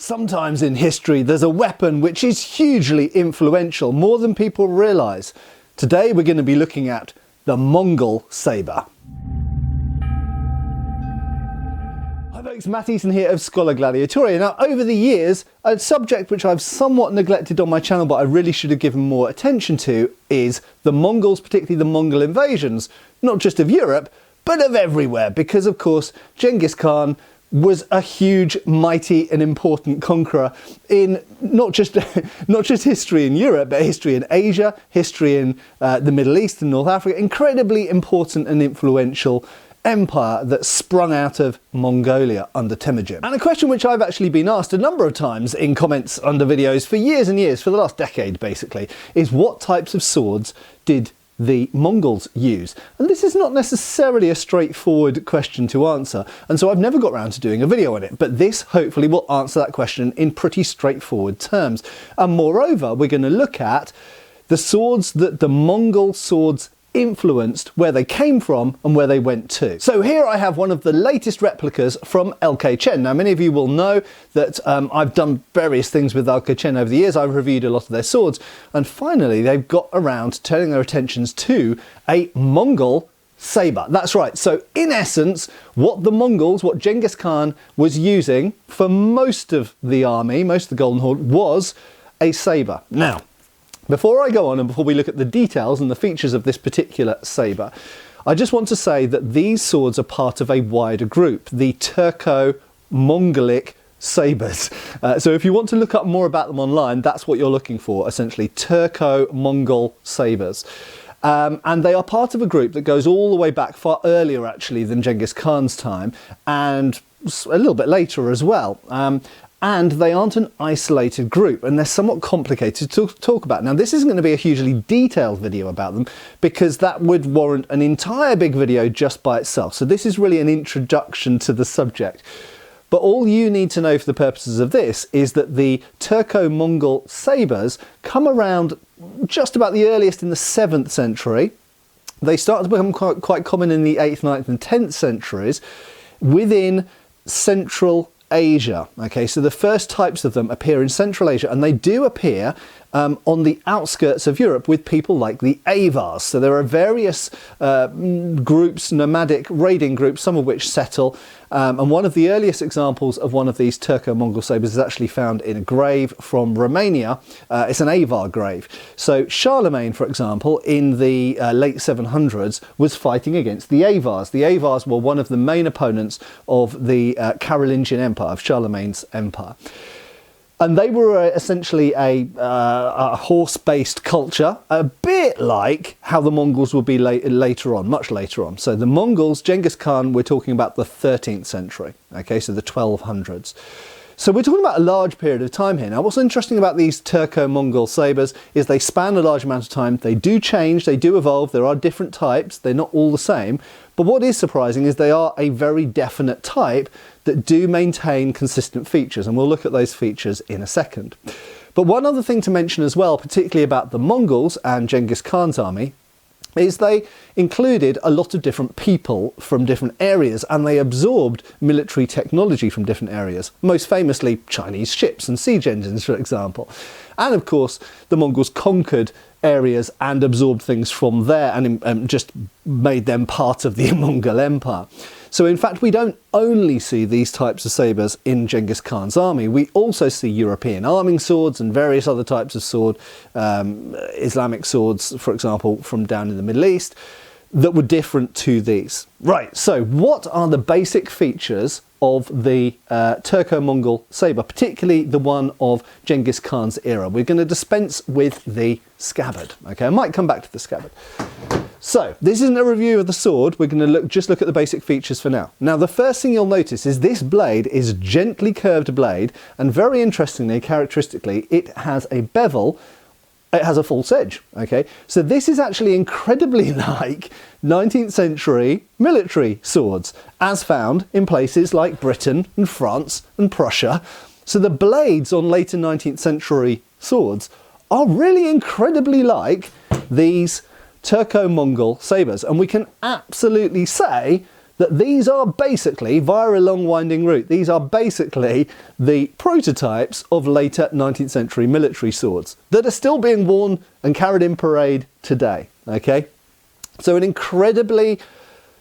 Sometimes in history there's a weapon which is hugely influential, more than people realise. Today we're going to be looking at the Mongol saber. Hi folks, Matt Easton here of Schola Gladiatoria. Now over the years, a subject which I've somewhat neglected on my channel but I really should have given more attention to is the Mongols, particularly the Mongol invasions, not just of Europe, but of everywhere, because of course Genghis Khan was a huge, mighty and important conqueror in not just history in Europe, but history in Asia, history in the Middle East and North Africa. Incredibly important and influential empire that sprung out of Mongolia under Temujin. And a question which I've actually been asked a number of times in comments under videos for years and years, for the last decade basically, is what types of swords did the Mongols use? And this is not necessarily a straightforward question to answer, and so I've never got around to doing a video on it, but this hopefully will answer that question in pretty straightforward terms. And moreover, we're going to look at the swords that the Mongol swords influenced, where they came from and where they went to. So here I have one of the latest replicas from LK Chen. Now many of you will know that I've done various things with LK Chen over the years. I've reviewed a lot of their swords, and finally they've got around to turning their attentions to a Mongol saber. That's right. So in essence, what the Mongols, what Genghis Khan was using for most of the army, most of the Golden Horde, was a saber. Now, before I go on and before we look at the details and the features of this particular saber, I just want to say that these swords are part of a wider group, the Turko-Mongolic sabers. So if you want to look up more about them online, that's what you're looking for, essentially, Turko-Mongol sabers. And they are part of a group that goes all the way back far earlier actually than Genghis Khan's time, and a little bit later as well. And they aren't an isolated group, and they're somewhat complicated to talk about. Now, this isn't going to be a hugely detailed video about them, because that would warrant an entire big video just by itself. So this is really an introduction to the subject. But all you need to know for the purposes of this is that the Turko-Mongol sabers come around just about the earliest in the 7th century. They start to become quite common in the 8th, 9th and 10th centuries within Central Asia. Okay, so the first types of them appear in Central Asia, and they do appear on the outskirts of Europe with people like the Avars. So there are various groups, nomadic raiding groups, some of which settle, and one of the earliest examples of one of these Turko-Mongol sabers is actually found in a grave from Romania. It's an Avar grave. So Charlemagne, for example, in the late 700s was fighting against the Avars. The Avars were one of the main opponents of the Carolingian Empire, of Charlemagne's empire. And they were essentially a horse-based culture, a bit like how the Mongols will be later on, much later on. So the Mongols, Genghis Khan, we're talking about the 13th century, okay, so the 1200s. So we're talking about a large period of time here. Now, what's interesting about these Turko-Mongol sabers is they span a large amount of time. They do change, they do evolve, there are different types, they're not all the same. But what is surprising is they are a very definite type that do maintain consistent features, and we'll look at those features in a second. But one other thing to mention as well, particularly about the Mongols and Genghis Khan's army, is they included a lot of different people from different areas, and they absorbed military technology from different areas, most famously Chinese ships and siege engines, for example. And of course, the Mongols conquered areas and absorbed things from there and just made them part of the Mongol Empire. So in fact, we don't only see these types of sabers in Genghis Khan's army, we also see European arming swords and various other types of sword, Islamic swords, for example, from down in the Middle East, that were different to these. Right, so what are the basic features of the Turko-Mongol saber, particularly the one of Genghis Khan's era? We're going to dispense with the scabbard. Okay, I might come back to the scabbard. So this isn't a review of the sword, we're going to just look at the basic features for now. Now the first thing you'll notice is this blade is a gently curved blade, and very interestingly, characteristically, it has a bevel, it has a false edge, okay? So this is actually incredibly like 19th century military swords, as found in places like Britain and France and Prussia. So the blades on later 19th century swords are really incredibly like these Turko-Mongol sabers, and we can absolutely say that these are basically, via a long winding route, these are basically the prototypes of later 19th century military swords that are still being worn and carried in parade today, okay? So an incredibly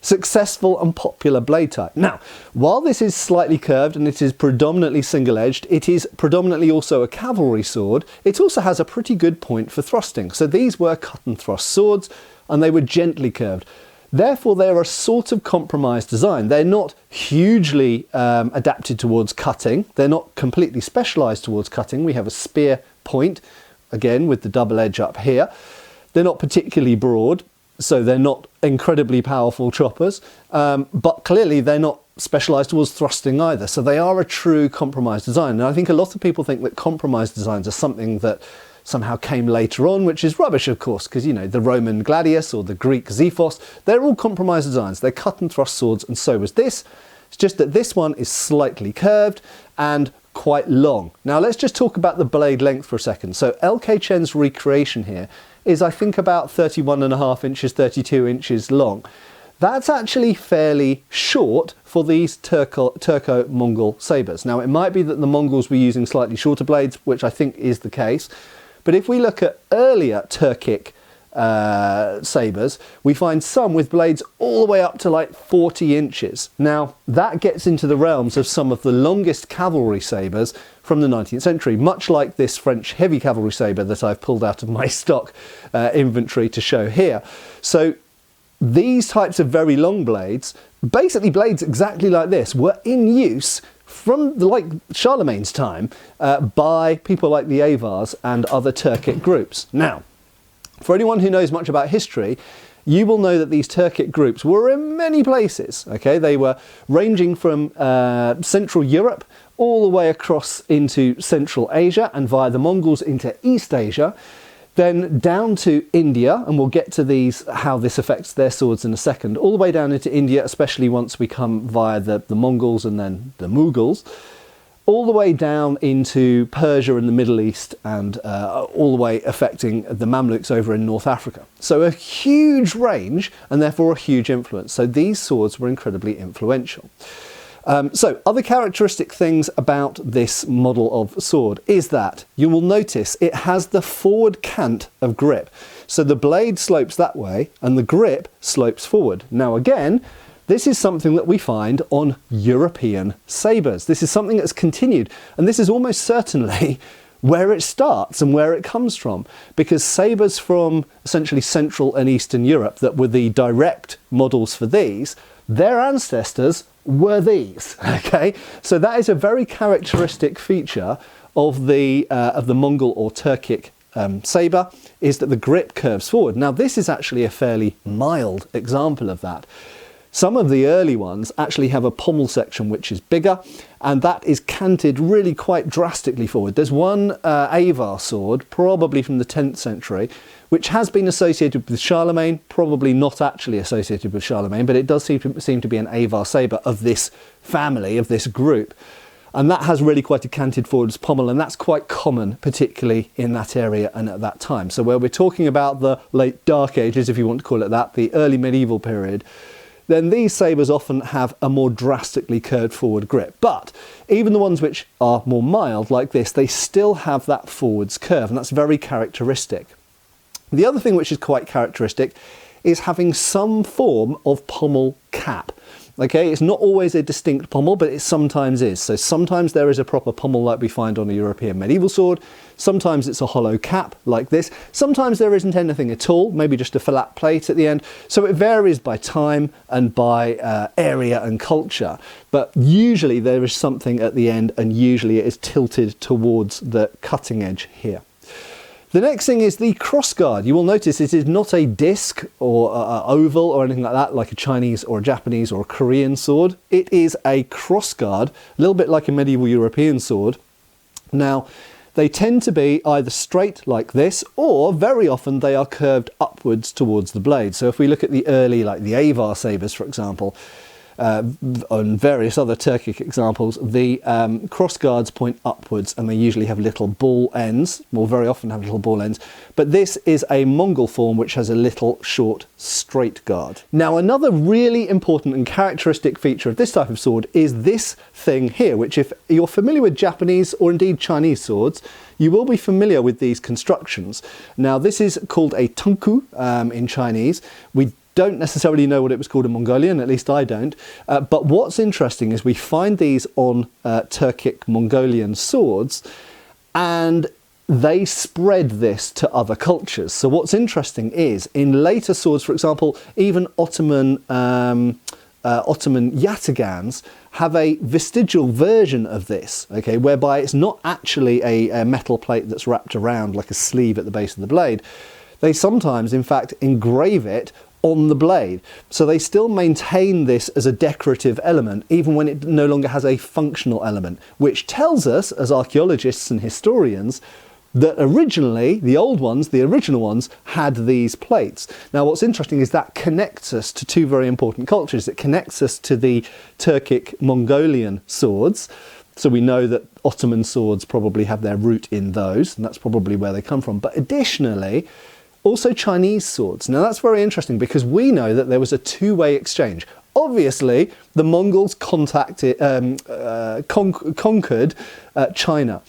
successful and popular blade type. Now, while this is slightly curved and it is predominantly single-edged, it is predominantly also a cavalry sword. It also has a pretty good point for thrusting. So these were cut and thrust swords, and they were gently curved. Therefore, they're a sort of compromised design. They're not hugely adapted towards cutting. They're not completely specialised towards cutting. We have a spear point, again, with the double edge up here. They're not particularly broad, so they're not incredibly powerful choppers, but clearly they're not specialised towards thrusting either. So they are a true compromised design. And I think a lot of people think that compromised designs are something that somehow came later on, which is rubbish, of course, because, you know, the Roman gladius or the Greek xiphos, they're all compromised designs. They're cut and thrust swords, and so was this. It's just that this one is slightly curved and quite long. Now let's just talk about the blade length for a second. So LK Chen's recreation here is, I think, about 31.5 inches, 32 inches long. That's actually fairly short for these Turko-Mongol sabers. Now, it might be that the Mongols were using slightly shorter blades, which I think is the case. But if we look at earlier Turkic sabers, we find some with blades all the way up to like 40 inches. Now, that gets into the realms of some of the longest cavalry sabers from the 19th century, much like this French heavy cavalry saber that I've pulled out of my stock inventory to show here. So these types of very long blades, basically blades exactly like this, were in use from like Charlemagne's time by people like the Avars and other Turkic groups. Now, for anyone who knows much about history, you will know that these Turkic groups were in many places. Okay, they were ranging from Central Europe all the way across into Central Asia and via the Mongols into East Asia, then down to India, and we'll get to these, how this affects their swords in a second, all the way down into India, especially once we come via the Mongols and then the Mughals, all the way down into Persia and the Middle East, and all the way affecting the Mamluks over in North Africa. So a huge range, and therefore a huge influence. So these swords were incredibly influential. So other characteristic things about this model of sword is that you will notice it has the forward cant of grip. So the blade slopes that way and the grip slopes forward. Now again, this is something that we find on European sabers. This is something that's continued, and this is almost certainly where it starts and where it comes from, because sabers from essentially Central and Eastern Europe that were the direct models for these, their ancestors were these. Okay, so that is a very characteristic feature of the Mongol or Turkic saber, is that the grip curves forward. Now this is actually a fairly mild example of that. Some of the early ones actually have a pommel section which is bigger, and that is canted really quite drastically forward. There's one Avar sword, probably from the 10th century, which has been associated with Charlemagne, probably not actually associated with Charlemagne, but it does seem to be an Avar saber of this family, of this group. And that has really quite a canted forwards pommel, and that's quite common, particularly in that area and at that time. So where we're talking about the late Dark Ages, if you want to call it that, the early medieval period, then these sabers often have a more drastically curved forward grip. But even the ones which are more mild, like this, they still have that forwards curve, and that's very characteristic. The other thing which is quite characteristic is having some form of pommel cap. Okay, it's not always a distinct pommel, but it sometimes is. So sometimes there is a proper pommel like we find on a European medieval sword. Sometimes it's a hollow cap like this. Sometimes there isn't anything at all, maybe just a flat plate at the end. So it varies by time and by area and culture. But usually there is something at the end, and usually it is tilted towards the cutting edge here. The next thing is the crossguard. You will notice it is not a disc or oval or anything like that, like a Chinese or a Japanese or a Korean sword. It is a crossguard, a little bit like a medieval European sword. Now, they tend to be either straight like this, or very often they are curved upwards towards the blade. So if we look at the early, like the Avar sabers, for example, on various other Turkic examples, the cross guards point upwards and they usually have little ball ends, or very often have little ball ends. But this is a Mongol form which has a little short straight guard. Now, another really important and characteristic feature of this type of sword is this thing here, which if you're familiar with Japanese or indeed Chinese swords, you will be familiar with these constructions. Now, this is called a tunku in Chinese. We don't necessarily know what it was called in Mongolian, at least I don't. But what's interesting is we find these on Turkic Mongolian swords, and they spread this to other cultures. So what's interesting is in later swords, for example, even Ottoman yataghans have a vestigial version of this, okay, whereby it's not actually a metal plate that's wrapped around like a sleeve at the base of the blade. They sometimes, in fact, engrave it on the blade. So they still maintain this as a decorative element, even when it no longer has a functional element, which tells us, as archaeologists and historians, that originally, the old ones, the original ones, had these plates. Now, what's interesting is that connects us to two very important cultures. It connects us to the Turkic Mongolian swords. So we know that Ottoman swords probably have their root in those, and that's probably where they come from. But additionally, also Chinese swords. Now, that's very interesting because we know that there was a two-way exchange. Obviously, the Mongols conquered China.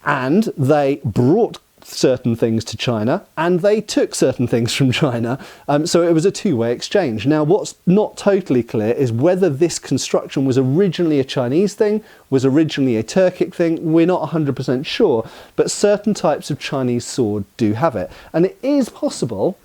And they brought certain things to China and they took certain things from China. So it was a two-way exchange. Now, what's not totally clear is whether this construction was originally a Chinese thing, was originally a Turkic thing. We're not 100% sure, but certain types of Chinese sword do have it. And it is possible,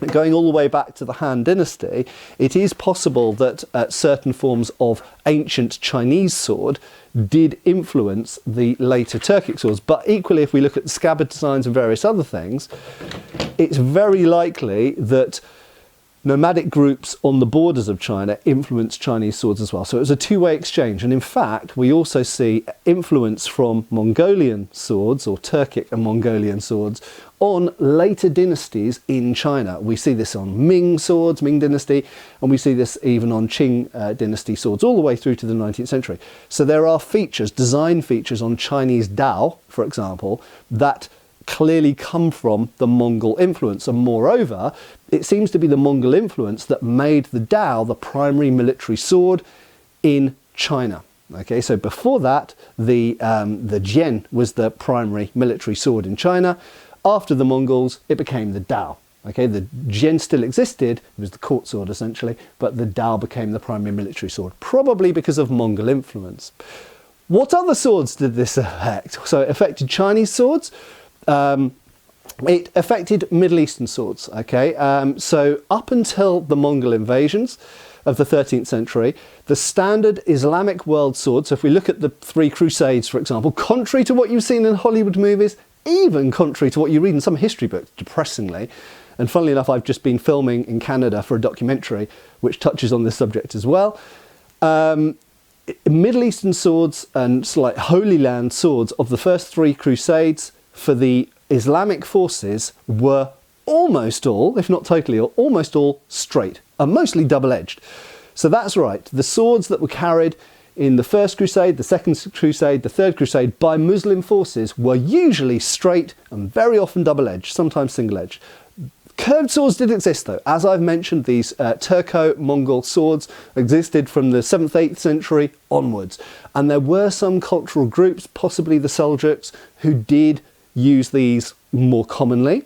going all the way back to the Han Dynasty, it is possible that certain forms of ancient Chinese sword did influence the later Turkic swords. But equally, if we look at the scabbard designs and various other things, it's very likely that nomadic groups on the borders of China influenced Chinese swords as well. So it was a two-way exchange. And in fact, we also see influence from Mongolian swords, or Turkic and Mongolian swords, on later dynasties in China. We see this on Ming swords, Ming dynasty, and we see this even on Qing dynasty swords all the way through to the 19th century. So there are features, design features on Chinese Dao, for example, that clearly come from the Mongol influence. And moreover, it seems to be the Mongol influence that made the Dao the primary military sword in China. Okay, so before that, the Jian was the primary military sword in China. After the Mongols, it became the Dao. Okay, the Jian still existed, it was the court sword essentially, but the Dao became the primary military sword, probably because of Mongol influence. What other swords did this affect? So it affected Chinese swords. It affected Middle Eastern swords, okay? So up until the Mongol invasions of the 13th century, the standard Islamic world sword, so if we look at the Three Crusades, for example, contrary to what you've seen in Hollywood movies, even contrary to what you read in some history books, depressingly, and funnily enough, I've just been filming in Canada for a documentary which touches on this subject as well. Middle Eastern swords and like Holy Land swords of the first three Crusades for the Islamic forces were almost all, if not totally all, almost all straight and mostly double-edged. So that's right, the swords that were carried in the First Crusade, the Second Crusade, the Third Crusade by Muslim forces were usually straight and very often double-edged, sometimes single-edged. Curved swords did exist though. As I've mentioned, these Turko-Mongol swords existed from the 7th, 8th century onwards. And there were some cultural groups, possibly the Seljuks, who did use these more commonly.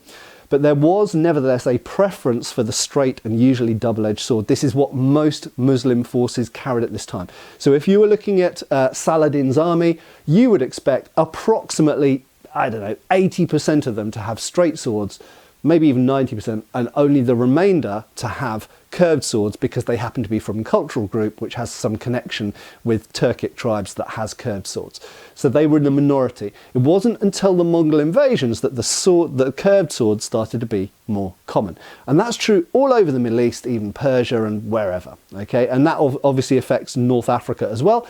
But there was nevertheless a preference for the straight and usually double-edged sword. This is what most Muslim forces carried at this time. So if you were looking at Saladin's army, you would expect approximately, I don't know, 80% of them to have straight swords, maybe even 90%, and only the remainder to have curved swords because they happen to be from a cultural group which has some connection with Turkic tribes that has curved swords. So they were in the minority. It wasn't until the Mongol invasions that the curved swords started to be more common. And that's true all over the Middle East, even Persia and wherever. Okay, and that obviously affects North Africa as well.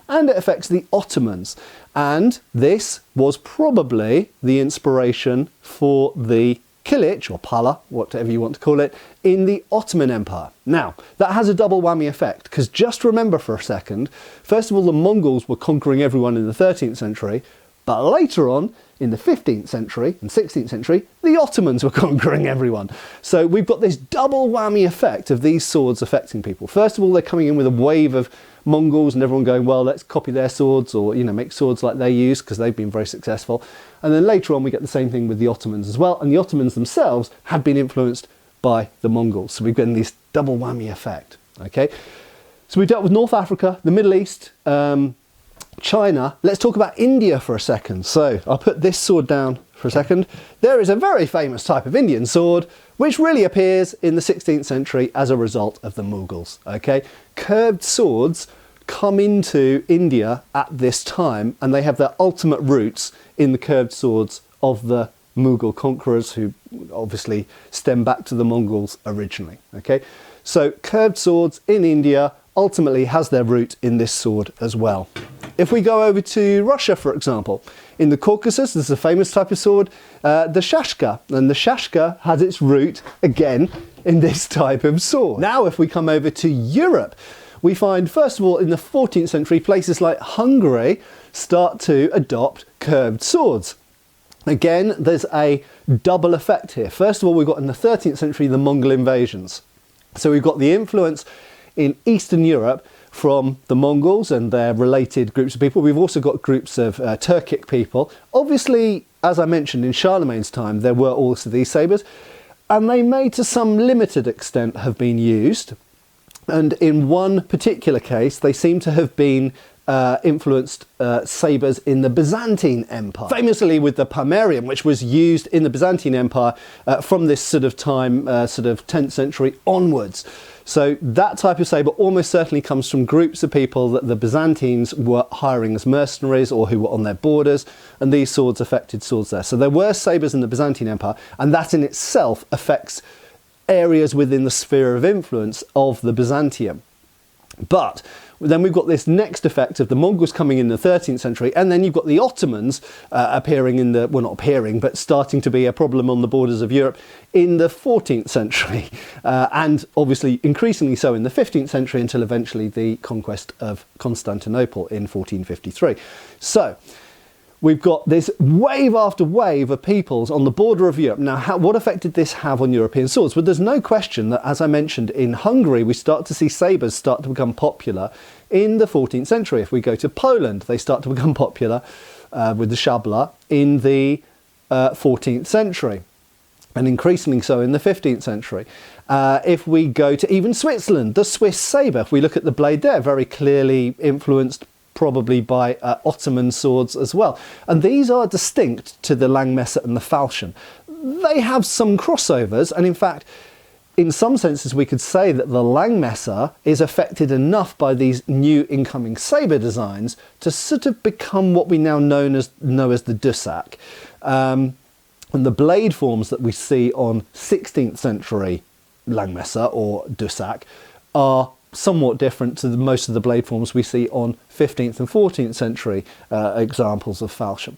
And it affects the Ottomans. And this was probably the inspiration for the Kilic, or Pala, whatever you want to call it, in the Ottoman Empire. Now, that has a double whammy effect, because just remember for a second, first of all, the Mongols were conquering everyone in the 13th century, but later on, in the 15th century and 16th century, the Ottomans were conquering everyone. So we've got this double whammy effect of these swords affecting people. First of all, they're coming in with a wave of Mongols and everyone going, well, let's copy their swords, or, you know, make swords like they use, because they've been very successful. And then later on, we get the same thing with the Ottomans as well. And the Ottomans themselves had been influenced by the Mongols. So we've got this double whammy effect. Okay. So we dealt with North Africa, the Middle East, China. Let's talk about India for a second. So I'll put this sword down for a second. There is a very famous type of Indian sword which really appears in the 16th century as a result of the Mughals. Okay, curved swords come into India at this time, and they have their ultimate roots in the curved swords of the Mughal conquerors, who obviously stem back to the Mongols originally. Okay, so curved swords in India ultimately has their root in this sword as well. If we go over to Russia, for example, in the Caucasus, there's a famous type of sword, the shashka, and the shashka has its root, again, in this type of sword. Now, if we come over to Europe, we find, first of all, in the 14th century, places like Hungary start to adopt curved swords. Again, there's a double effect here. First of all, we've got in the 13th century, the Mongol invasions. So we've got the influence in Eastern Europe from the Mongols and their related groups of people. We've also got groups of Turkic people. Obviously, as I mentioned, in Charlemagne's time, there were also these sabers, and they may to some limited extent have been used. And in one particular case, they seem to have been influenced sabers in the Byzantine Empire, famously with the Palmarium, which was used in the Byzantine Empire from this sort of time, sort of 10th century onwards. So that type of saber almost certainly comes from groups of people that the Byzantines were hiring as mercenaries or who were on their borders, and these swords affected swords there. So there were sabers in the Byzantine Empire, and that in itself affects areas within the sphere of influence of the Byzantium. But then we've got this next effect of the Mongols coming in the 13th century, and then you've got the Ottomans appearing in the, well, not appearing, but starting to be a problem on the borders of Europe in the 14th century, and obviously increasingly so in the 15th century, until eventually the conquest of Constantinople in 1453. So we've got this wave after wave of peoples on the border of Europe. Now, what effect did this have on European swords? Well, there's no question that, as I mentioned, in Hungary, we start to see sabers start to become popular in the 14th century. If we go to Poland, they start to become popular with the szabla in the 14th century, and increasingly so in the 15th century. If we go to even Switzerland, the Swiss saber, if we look at the blade there, very clearly influenced probably by Ottoman swords as well. And these are distinct to the Langmesser and the falchion. They have some crossovers, and in fact, in some senses we could say that the Langmesser is affected enough by these new incoming saber designs to sort of become what we now know as the Dusak. And the blade forms that we see on 16th century Langmesser or Dusak are somewhat different to most of the blade forms we see on 15th and 14th century examples of falchion.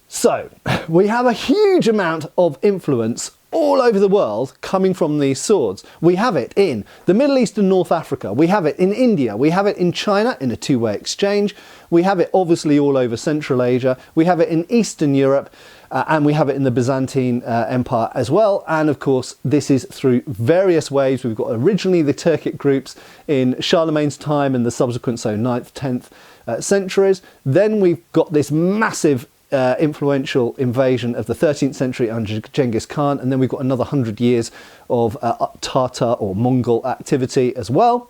So we have a huge amount of influence all over the world coming from these swords. We have it in the Middle East and North Africa. We have it in India. We have it in China in a two-way exchange. We have it obviously all over Central Asia. We have it in Eastern Europe. And we have it in the Byzantine Empire as well. And of course, this is through various waves. We've got originally the Turkic groups in Charlemagne's time and the subsequent, so 9th, 10th centuries. Then we've got this massive influential invasion of the 13th century under Genghis Khan. And then we've got another 100 years of Tatar or Mongol activity as well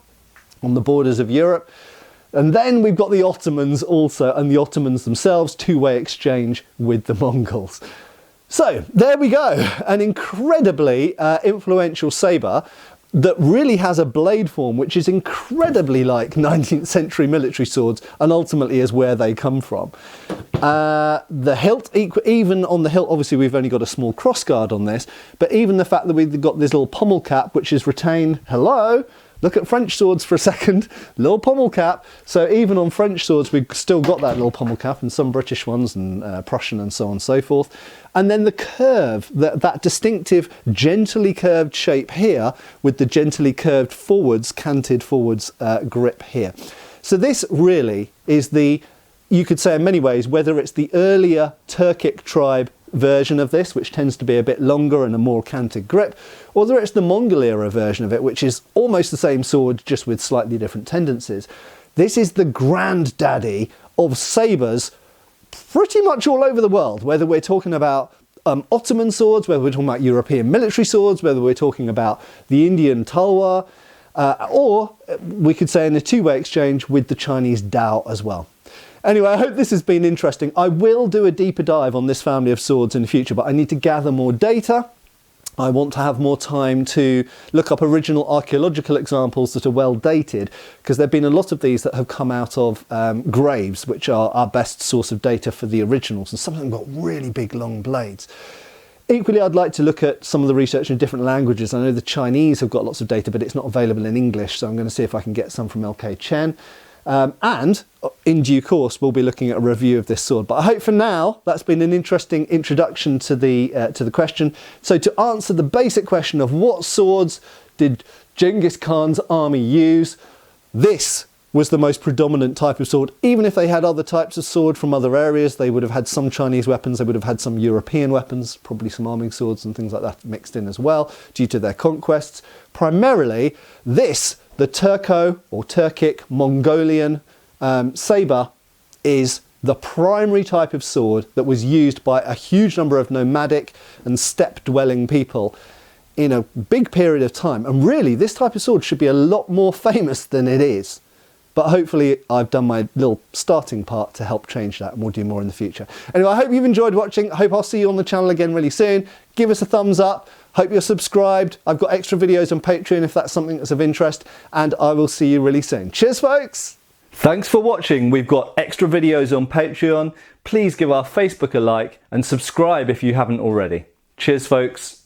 on the borders of Europe. And then we've got the Ottomans also, and the Ottomans themselves, two-way exchange with the Mongols. So there we go, an incredibly influential saber that really has a blade form which is incredibly like 19th century military swords, and ultimately is where they come from. The hilt, even on the hilt, obviously we've only got a small crossguard on this, but even the fact that we've got this little pommel cap which is retained, hello, look at French swords for a second, little pommel cap. So even on French swords, we've still got that little pommel cap, and some British ones, and Prussian, and so on and so forth. And then the curve, that distinctive gently curved shape here, with the gently curved forwards, canted forwards grip here. So this really is you could say in many ways, whether it's the earlier Turkic tribe version of this, which tends to be a bit longer and a more canted grip, or whether it's the Mongol era version of it, which is almost the same sword, just with slightly different tendencies. This is the granddaddy of sabers pretty much all over the world, whether we're talking about Ottoman swords, whether we're talking about European military swords, whether we're talking about the Indian talwar, or we could say in a two-way exchange with the Chinese dao as well. Anyway, I hope this has been interesting. I will do a deeper dive on this family of swords in the future, but I need to gather more data. I want to have more time to look up original archaeological examples that are well dated, because there have been a lot of these that have come out of graves, which are our best source of data for the originals, and some of them got really big long blades. Equally, I'd like to look at some of the research in different languages. I know the Chinese have got lots of data, but it's not available in English, so I'm going to see if I can get some from LK Chen. And in due course, we'll be looking at a review of this sword. But I hope for now that's been an interesting introduction to the question. So to answer the basic question of what swords did Genghis Khan's army use, this was the most predominant type of sword. Even if they had other types of sword from other areas, they would have had some Chinese weapons, they would have had some European weapons, probably some arming swords and things like that mixed in as well, due to their conquests. Primarily, the Turco or Turkic Mongolian saber is the primary type of sword that was used by a huge number of nomadic and steppe-dwelling people in a big period of time. And really, this type of sword should be a lot more famous than it is. But hopefully I've done my little starting part to help change that, and we'll do more in the future. Anyway, I hope you've enjoyed watching. I hope I'll see you on the channel again really soon. Give us a thumbs up. Hope you're subscribed. I've got extra videos on Patreon if that's something that's of interest, and I will see you really soon. Cheers, folks. Thanks for watching. We've got extra videos on Patreon. Please give our Facebook a like and subscribe if you haven't already. Cheers, folks.